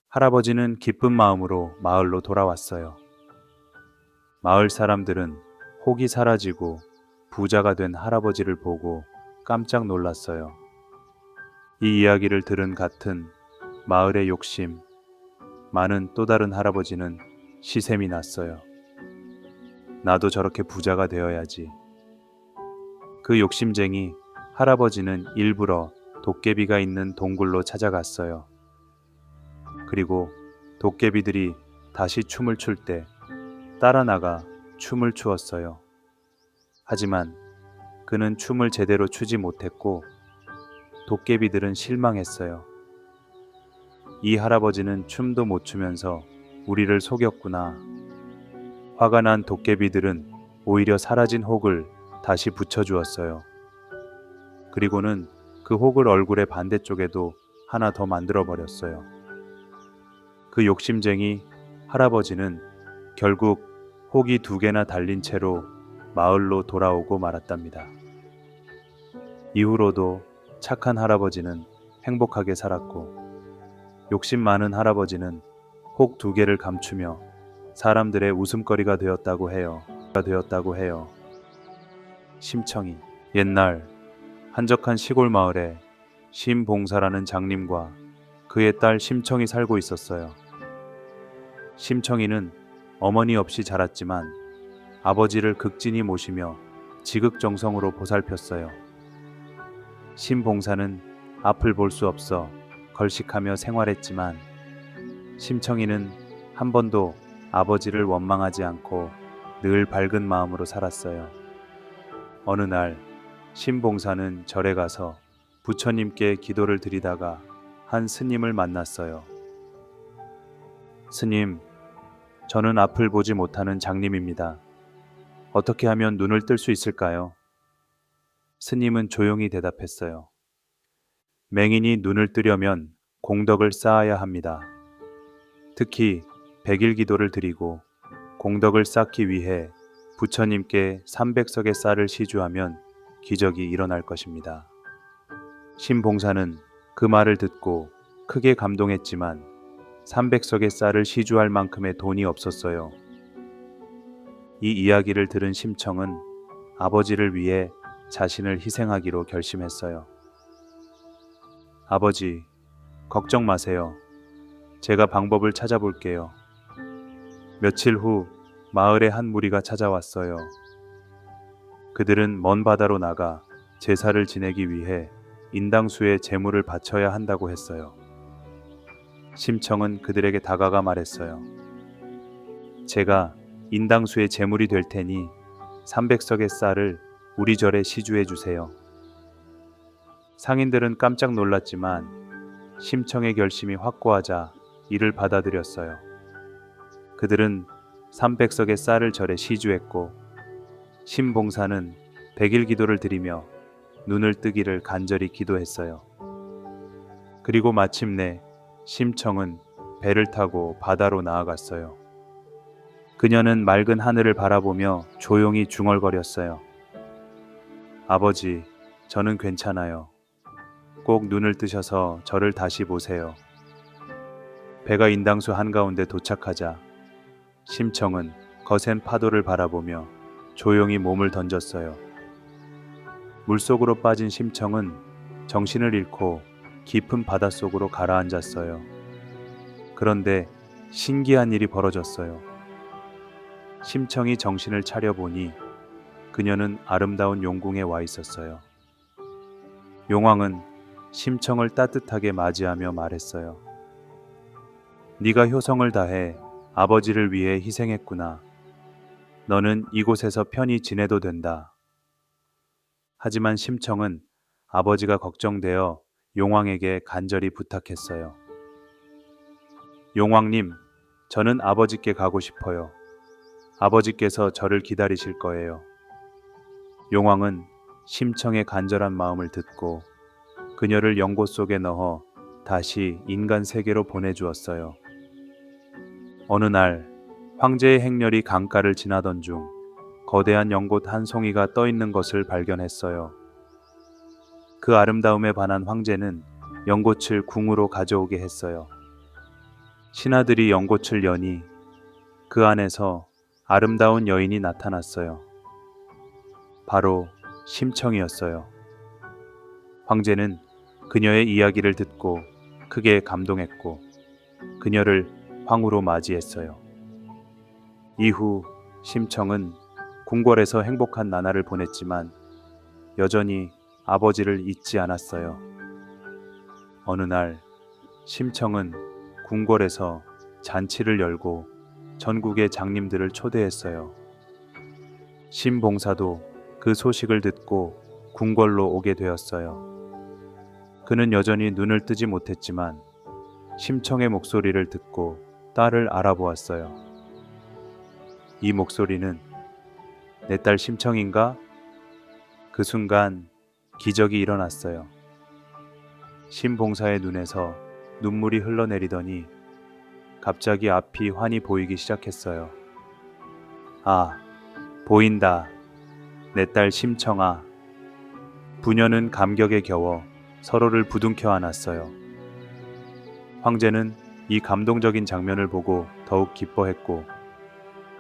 할아버지는 기쁜 마음으로 마을로 돌아왔어요. 마을 사람들은 혹이 사라지고 부자가 된 할아버지를 보고 깜짝 놀랐어요. 이 이야기를 들은 같은 마을의 욕심 많은 또 다른 할아버지는 시샘이 났어요. 나도 저렇게 부자가 되어야지. 그 욕심쟁이 할아버지는 일부러 도깨비가 있는 동굴로 찾아갔어요. 그리고 도깨비들이 다시 춤을 출 때 따라 나가 춤을 추었어요. 하지만 그는 춤을 제대로 추지 못했고 도깨비들은 실망했어요. 이 할아버지는 춤도 못 추면서 우리를 속였구나. 화가 난 도깨비들은 오히려 사라진 혹을 다시 붙여주었어요. 그리고는 그 혹을 얼굴의 반대쪽에도 하나 더 만들어 버렸어요. 그 욕심쟁이 할아버지는 결국 혹이 2개나 달린 채로 마을로 돌아오고 말았답니다. 이후로도 착한 할아버지는 행복하게 살았고 욕심 많은 할아버지는 혹 2개를 감추며 사람들의 웃음거리가 되었다고 해요. 심청이. 옛날 한적한 시골 마을에 심봉사라는 장님과 그의 딸 심청이 살고 있었어요. 심청이는 어머니 없이 자랐지만 아버지를 극진히 모시며 지극정성으로 보살폈어요. 심봉사는 앞을 볼 수 없어 걸식하며 생활했지만 심청이는 한 번도 아버지를 원망하지 않고 늘 밝은 마음으로 살았어요. 어느 날 심봉사는 절에 가서 부처님께 기도를 드리다가 한 스님을 만났어요. 스님, 저는 앞을 보지 못하는 장님입니다. 어떻게 하면 눈을 뜰 수 있을까요? 스님은 조용히 대답했어요. 맹인이 눈을 뜨려면 공덕을 쌓아야 합니다. 특히 100일 기도를 드리고 공덕을 쌓기 위해 부처님께 300석의 쌀을 시주하면 기적이 일어날 것입니다. 심봉사는 그 말을 듣고 크게 감동했지만 300석의 쌀을 시주할 만큼의 돈이 없었어요. 이 이야기를 들은 심청은 아버지를 위해 자신을 희생하기로 결심했어요. 아버지, 걱정 마세요. 제가 방법을 찾아볼게요. 며칠 후 마을에 한 무리가 찾아왔어요. 그들은 먼 바다로 나가 제사를 지내기 위해 인당수에 제물을 바쳐야 한다고 했어요. 심청은 그들에게 다가가 말했어요. 제가 인당수의 제물이 될 테니 300석의 쌀을 우리 절에 시주해 주세요. 상인들은 깜짝 놀랐지만 심청의 결심이 확고하자 이를 받아들였어요. 그들은 300석의 쌀을 절에 시주했고 심봉사는 100일 기도를 드리며 눈을 뜨기를 간절히 기도했어요. 그리고 마침내 심청은 배를 타고 바다로 나아갔어요. 그녀는 맑은 하늘을 바라보며 조용히 중얼거렸어요. 아버지, 저는 괜찮아요. 꼭 눈을 뜨셔서 저를 다시 보세요. 배가 인당수 한가운데 도착하자 심청은 거센 파도를 바라보며 조용히 몸을 던졌어요. 물속으로 빠진 심청은 정신을 잃고 깊은 바닷속으로 가라앉았어요. 그런데 신기한 일이 벌어졌어요. 심청이 정신을 차려보니 그녀는 아름다운 용궁에 와 있었어요. 용왕은 심청을 따뜻하게 맞이하며 말했어요. 네가 효성을 다해 아버지를 위해 희생했구나. 너는 이곳에서 편히 지내도 된다. 하지만 심청은 아버지가 걱정되어 용왕에게 간절히 부탁했어요. 용왕님, 저는 아버지께 가고 싶어요. 아버지께서 저를 기다리실 거예요. 용왕은 심청의 간절한 마음을 듣고 그녀를 연못 속에 넣어 다시 인간 세계로 보내주었어요. 어느 날 황제의 행렬이 강가를 지나던 중 거대한 연못 한 송이가 떠 있는 것을 발견했어요. 그 아름다움에 반한 황제는 연꽃을 궁으로 가져오게 했어요. 신하들이 연꽃을 여니 그 안에서 아름다운 여인이 나타났어요. 바로 심청이었어요. 황제는 그녀의 이야기를 듣고 크게 감동했고 그녀를 황후로 맞이했어요. 이후 심청은 궁궐에서 행복한 나날을 보냈지만 여전히 아버지를 잊지 않았어요. 어느 날 심청은 궁궐에서 잔치를 열고 전국의 장님들을 초대했어요. 신봉사도 그 소식을 듣고 궁궐로 오게 되었어요. 그는 여전히 눈을 뜨지 못했지만 심청의 목소리를 듣고 딸을 알아보았어요. 이 목소리는 내 딸 심청인가? 그 순간 기적이 일어났어요. 신봉사의 눈에서 눈물이 흘러내리더니 갑자기 앞이 환히 보이기 시작했어요. 아, 보인다. 내 딸 심청아. 부녀는 감격에 겨워 서로를 부둥켜 안았어요. 황제는 이 감동적인 장면을 보고 더욱 기뻐했고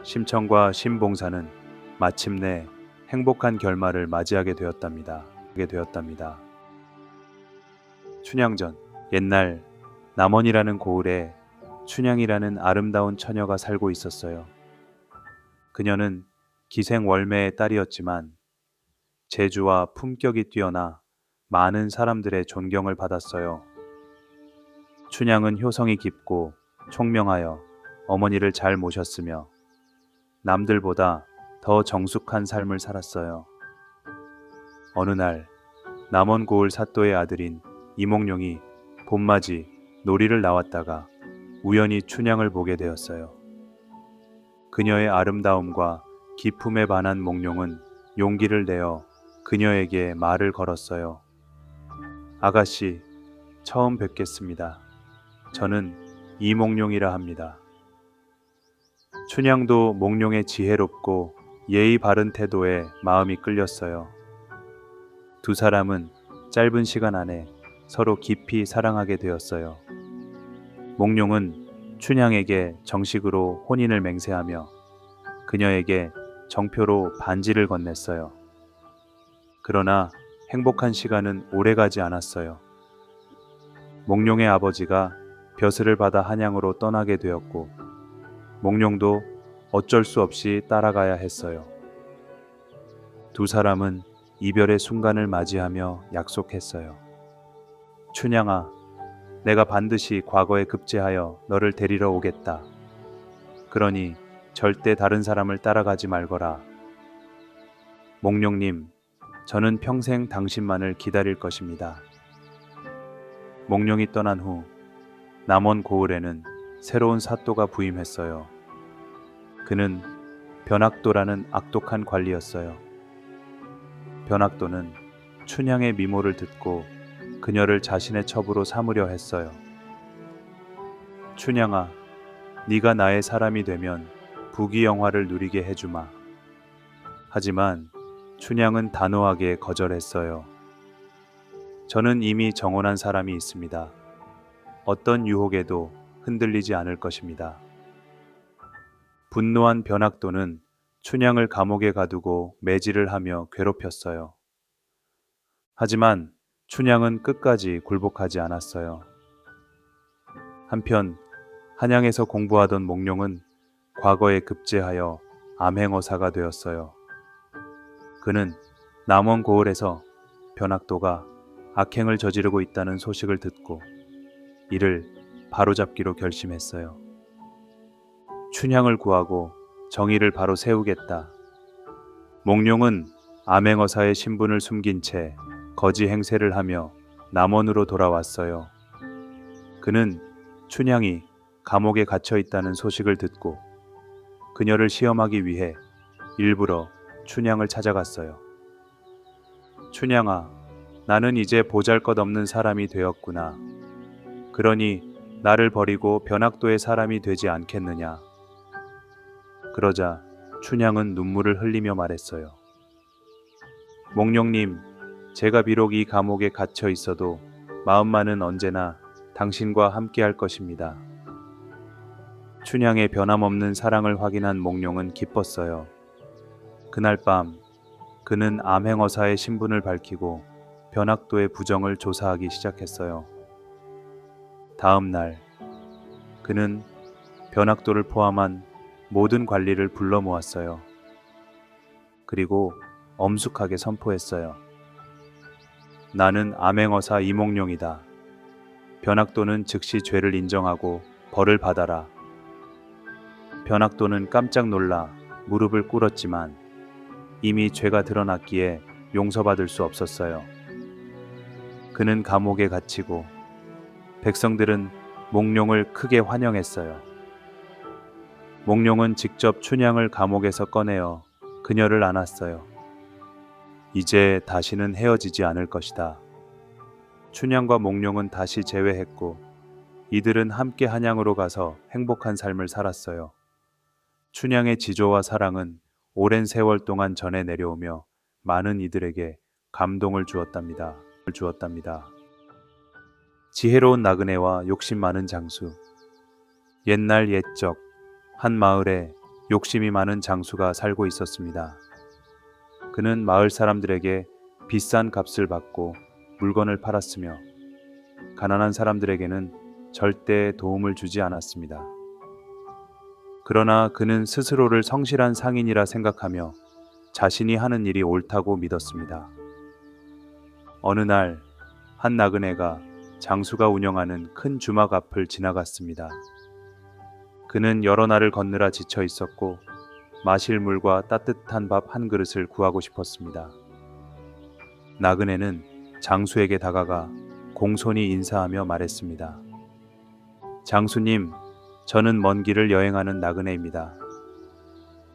심청과 신봉사는 마침내 행복한 결말을 맞이하게 되었답니다. 춘향전. 옛날 남원이라는 고을에 춘향이라는 아름다운 처녀가 살고 있었어요. 그녀는 기생월매의 딸이었지만 재주와 품격이 뛰어나 많은 사람들의 존경을 받았어요. 춘향은 효성이 깊고 총명하여 어머니를 잘 모셨으며 남들보다 더 정숙한 삶을 살았어요. 어느 날 남원 고을 사또의 아들인 이몽룡이 봄맞이 놀이를 나왔다가 우연히 춘향을 보게 되었어요. 그녀의 아름다움과 기품에 반한 몽룡은 용기를 내어 그녀에게 말을 걸었어요. 아가씨, 처음 뵙겠습니다. 저는 이몽룡이라 합니다. 춘향도 몽룡의 지혜롭고 예의 바른 태도에 마음이 끌렸어요. 두 사람은 짧은 시간 안에 서로 깊이 사랑하게 되었어요. 몽룡은 춘향에게 정식으로 혼인을 맹세하며 그녀에게 정표로 반지를 건넸어요. 그러나 행복한 시간은 오래가지 않았어요. 몽룡의 아버지가 벼슬을 받아 한양으로 떠나게 되었고 몽룡도 어쩔 수 없이 따라가야 했어요. 두 사람은 이별의 순간을 맞이하며 약속했어요. 춘향아, 내가 반드시 과거에 급제하여 너를 데리러 오겠다. 그러니 절대 다른 사람을 따라가지 말거라. 몽룡님, 저는 평생 당신만을 기다릴 것입니다. 몽룡이 떠난 후 남원 고을에는 새로운 사또가 부임했어요. 그는 변학도라는 악독한 관리였어요. 변학도는 춘향의 미모를 듣고 그녀를 자신의 첩으로 삼으려 했어요. 춘향아, 네가 나의 사람이 되면 부귀영화를 누리게 해주마. 하지만 춘향은 단호하게 거절했어요. 저는 이미 정혼한 사람이 있습니다. 어떤 유혹에도 흔들리지 않을 것입니다. 분노한 변학도는 춘향을 감옥에 가두고 매질을 하며 괴롭혔어요. 하지만 춘향은 끝까지 굴복하지 않았어요. 한편 한양에서 공부하던 몽룡은 과거에 급제하여 암행어사가 되었어요. 그는 남원 고을에서 변학도가 악행을 저지르고 있다는 소식을 듣고 이를 바로잡기로 결심했어요. 춘향을 구하고 정의를 바로 세우겠다. 몽룡은 암행어사의 신분을 숨긴 채 거지 행세를 하며 남원으로 돌아왔어요. 그는 춘향이 감옥에 갇혀 있다는 소식을 듣고 그녀를 시험하기 위해 일부러 춘향을 찾아갔어요. 춘향아, 나는 이제 보잘것없는 사람이 되었구나. 그러니 나를 버리고 변학도의 사람이 되지 않겠느냐. 그러자 춘향은 눈물을 흘리며 말했어요. 몽룡님, 제가 비록 이 감옥에 갇혀 있어도 마음만은 언제나 당신과 함께 할 것입니다. 춘향의 변함없는 사랑을 확인한 몽룡은 기뻤어요. 그날 밤 그는 암행어사의 신분을 밝히고 변학도의 부정을 조사하기 시작했어요. 다음 날 그는 변학도를 포함한 모든 관리를 불러 모았어요. 그리고 엄숙하게 선포했어요. 나는 암행어사 이몽룡이다. 변학도는 즉시 죄를 인정하고 벌을 받아라. 변학도는 깜짝 놀라 무릎을 꿇었지만 이미 죄가 드러났기에 용서받을 수 없었어요. 그는 감옥에 갇히고 백성들은 몽룡을 크게 환영했어요. 몽룡은 직접 춘향을 감옥에서 꺼내어 그녀를 안았어요. 이제 다시는 헤어지지 않을 것이다. 춘향과 몽룡은 다시 재회했고 이들은 함께 한양으로 가서 행복한 삶을 살았어요. 춘향의 지조와 사랑은 오랜 세월 동안 전해 내려오며 많은 이들에게 감동을 주었답니다. 지혜로운 나그네와 욕심 많은 장수. 옛날 옛적 한 마을에 욕심이 많은 장수가 살고 있었습니다. 그는 마을 사람들에게 비싼 값을 받고 물건을 팔았으며 가난한 사람들에게는 절대 도움을 주지 않았습니다. 그러나 그는 스스로를 성실한 상인이라 생각하며 자신이 하는 일이 옳다고 믿었습니다. 어느 날 한 나그네가 장수가 운영하는 큰 주막 앞을 지나갔습니다. 그는 여러 날을 걷느라 지쳐 있었고 마실 물과 따뜻한 밥 한 그릇을 구하고 싶었습니다. 나그네는 장수에게 다가가 공손히 인사하며 말했습니다. 장수님, 저는 먼 길을 여행하는 나그네입니다.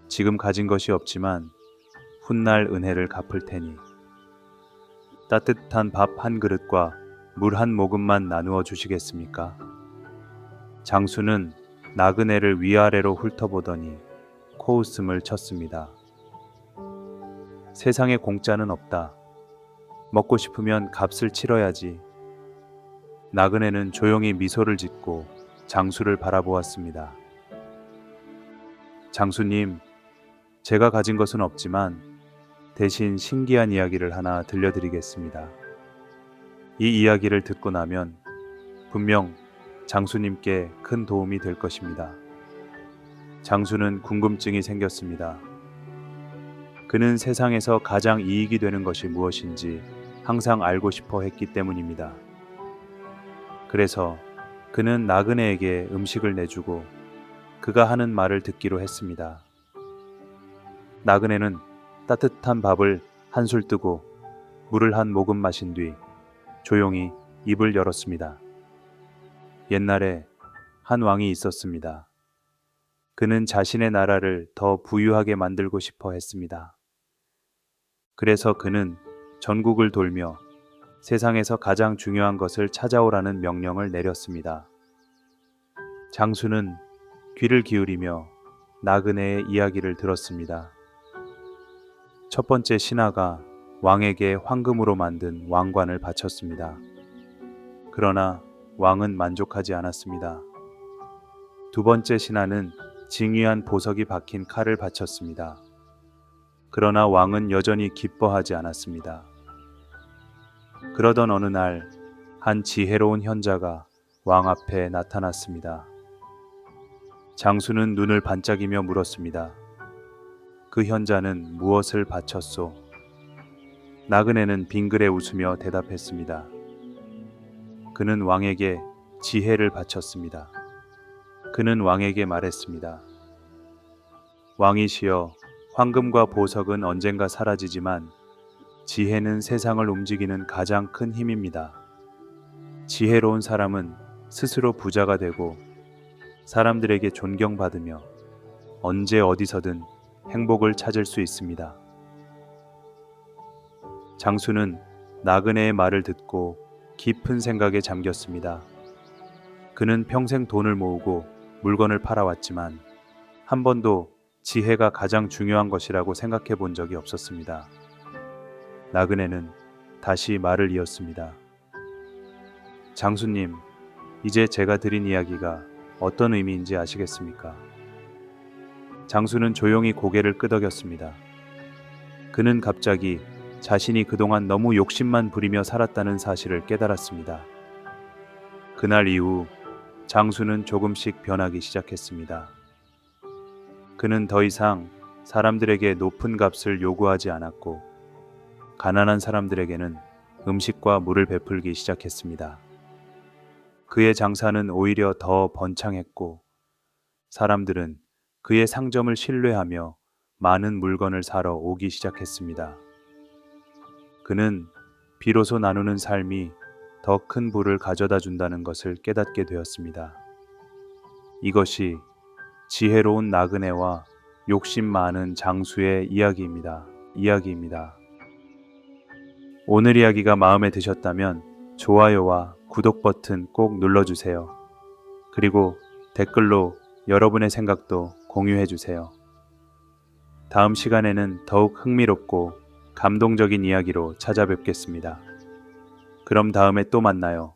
지금 가진 것이 없지만 훗날 은혜를 갚을 테니 따뜻한 밥 한 그릇과 물 한 모금만 나누어 주시겠습니까? 장수는 나그네를 위아래로 훑어보더니 코웃음을 쳤습니다. 세상에 공짜는 없다. 먹고 싶으면 값을 치러야지. 나그네는 조용히 미소를 짓고 장수를 바라보았습니다. 장수님, 제가 가진 것은 없지만 대신 신기한 이야기를 하나 들려드리겠습니다. 이 이야기를 듣고 나면 분명 장수님께 큰 도움이 될 것입니다. 장수는 궁금증이 생겼습니다. 그는 세상에서 가장 이익이 되는 것이 무엇인지 항상 알고 싶어 했기 때문입니다. 그래서 그는 나그네에게 음식을 내주고 그가 하는 말을 듣기로 했습니다. 나그네는 따뜻한 밥을 한술 뜨고 물을 한 모금 마신 뒤 조용히 입을 열었습니다. 옛날에 한 왕이 있었습니다. 그는 자신의 나라를 더 부유하게 만들고 싶어 했습니다. 그래서 그는 전국을 돌며 세상에서 가장 중요한 것을 찾아오라는 명령을 내렸습니다. 장수는 귀를 기울이며 나그네의 이야기를 들었습니다. 첫 번째 신하가 왕에게 황금으로 만든 왕관을 바쳤습니다. 그러나 왕은 만족하지 않았습니다. 두 번째 신하는 징휘한 보석이 박힌 칼을 바쳤습니다. 그러나 왕은 여전히 기뻐하지 않았습니다. 그러던 어느 날 한 지혜로운 현자가 왕 앞에 나타났습니다. 장수는 눈을 반짝이며 물었습니다. 그 현자는 무엇을 바쳤소? 나그네는 빙그레 웃으며 대답했습니다. 그는 왕에게 지혜를 바쳤습니다. 그는 왕에게 말했습니다. 왕이시여, 황금과 보석은 언젠가 사라지지만 지혜는 세상을 움직이는 가장 큰 힘입니다. 지혜로운 사람은 스스로 부자가 되고 사람들에게 존경받으며 언제 어디서든 행복을 찾을 수 있습니다. 장수는 나그네의 말을 듣고 깊은 생각에 잠겼습니다. 그는 평생 돈을 모으고 물건을 팔아왔지만 한 번도 지혜가 가장 중요한 것이라고 생각해 본 적이 없었습니다. 나그네는 다시 말을 이었습니다. 장수님, 이제 제가 드린 이야기가 어떤 의미인지 아시겠습니까? 장수는 조용히 고개를 끄덕였습니다. 그는 갑자기 자신이 그동안 너무 욕심만 부리며 살았다는 사실을 깨달았습니다. 그날 이후 장수는 조금씩 변하기 시작했습니다. 그는 더 이상 사람들에게 높은 값을 요구하지 않았고 가난한 사람들에게는 음식과 물을 베풀기 시작했습니다. 그의 장사는 오히려 더 번창했고 사람들은 그의 상점을 신뢰하며 많은 물건을 사러 오기 시작했습니다. 그는 비로소 나누는 삶이 더 큰 부를 가져다 준다는 것을 깨닫게 되었습니다. 이것이 지혜로운 나그네와 욕심 많은 장수의 이야기입니다. 오늘 이야기가 마음에 드셨다면 좋아요와 구독 버튼 꼭 눌러주세요. 그리고 댓글로 여러분의 생각도 공유해주세요. 다음 시간에는 더욱 흥미롭고 감동적인 이야기로 찾아뵙겠습니다. 그럼 다음에 또 만나요.